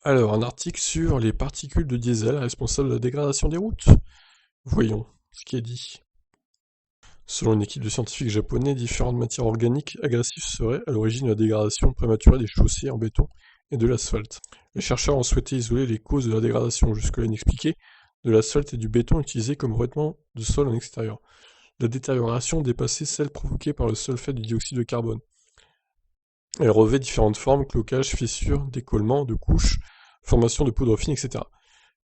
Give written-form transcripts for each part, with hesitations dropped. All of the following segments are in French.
Alors, un article sur les particules de diesel responsables de la dégradation des routes. Voyons ce qui est dit. Selon une équipe de scientifiques japonais, différentes matières organiques agressives seraient à l'origine de la dégradation prématurée des chaussées en béton et de l'asphalte. Les chercheurs ont souhaité isoler les causes de la dégradation jusque-là inexpliquée de l'asphalte et du béton utilisés comme revêtement de sol en extérieur. La détérioration dépassait celle provoquée par le seul fait du dioxyde de carbone. Elle revêt différentes formes, cloquage, fissures, décollements, de couches, formation de poudre fine, etc.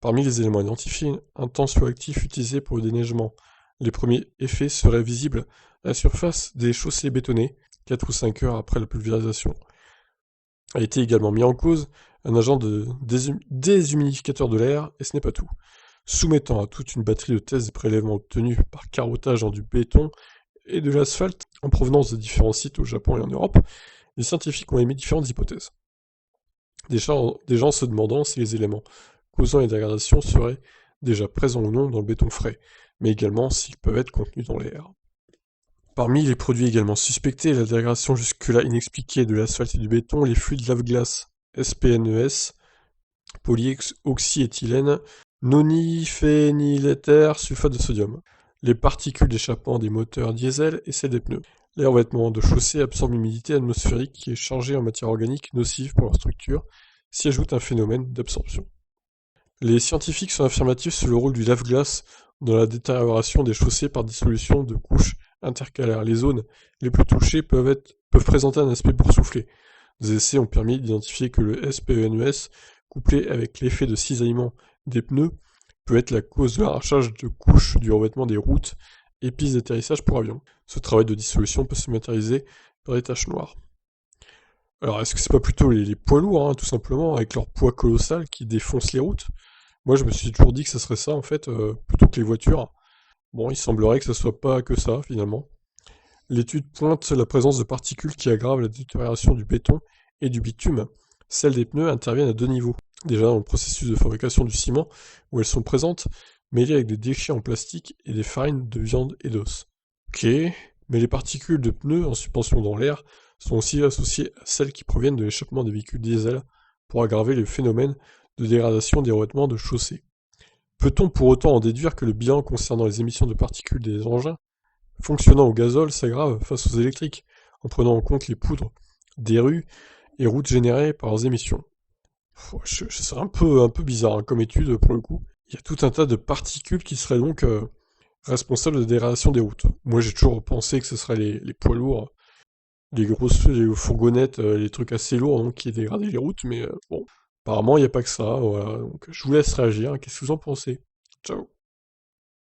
Parmi les éléments identifiés, un tensioactif utilisé pour le déneigement. Les premiers effets seraient visibles à la surface des chaussées bétonnées, 4 ou 5 heures après la pulvérisation. A été également mis en cause un agent de déshumidificateur de l'air, et ce n'est pas tout. Soumettant à toute une batterie de tests et prélèvements obtenus par carottage dans du béton et de l'asphalte en provenance de différents sites au Japon et en Europe, les scientifiques ont émis différentes hypothèses. Des gens se demandant si les éléments causant les dégradations seraient déjà présents ou non dans le béton frais, mais également s'ils peuvent être contenus dans l'air. Parmi les produits également suspectés, la dégradation jusque-là inexpliquée de l'asphalte et du béton, les fluides lave-glace, SPNES, polyoxyéthylène, nonylphényléther, sulfate de sodium, les particules d'échappement des moteurs diesel et celles des pneus. Les revêtements de chaussée absorbent l'humidité atmosphérique qui est chargée en matière organique nocive pour leur structure, s'y ajoute un phénomène d'absorption. Les scientifiques sont affirmatifs sur le rôle du lave-glace dans la détérioration des chaussées par dissolution de couches intercalaires. Les zones les plus touchées peuvent présenter un aspect boursouflé. Des essais ont permis d'identifier que le SPENES, couplé avec l'effet de cisaillement des pneus, peut être la cause de l'arrachage de couches du revêtement des routes et pistes d'atterrissage pour avions. Ce travail de dissolution peut se matérialiser par des taches noires. Alors, est-ce que c'est pas plutôt les poids lourds, tout simplement, avec leur poids colossal qui défoncent les routes? Moi, je me suis toujours dit que ça serait ça, en fait, plutôt que les voitures. Bon, il semblerait que ça soit pas que ça, finalement. L'étude pointe la présence de particules qui aggravent la détérioration du béton et du bitume. Celles des pneus interviennent à deux niveaux. Déjà dans le processus de fabrication du ciment, où elles sont présentes, mêlées avec des déchets en plastique et des farines de viande et d'os. Ok, mais les particules de pneus en suspension dans l'air sont aussi associées à celles qui proviennent de l'échappement des véhicules diesel pour aggraver le phénomène de dégradation des revêtements de chaussée. Peut-on pour autant en déduire que le bilan concernant les émissions de particules des engins fonctionnant au gazole s'aggrave face aux électriques, en prenant en compte les poudres des rues et routes générées par leurs émissions? C'est un peu bizarre comme étude pour le coup. Il y a tout un tas de particules qui seraient donc responsables de la dégradation des routes. Moi j'ai toujours pensé que ce seraient les poids lourds, les fourgonnettes, les trucs assez lourds donc, qui dégradaient les routes, mais bon, apparemment il n'y a pas que ça, voilà. Donc je vous laisse réagir, qu'est-ce que vous en pensez? Ciao.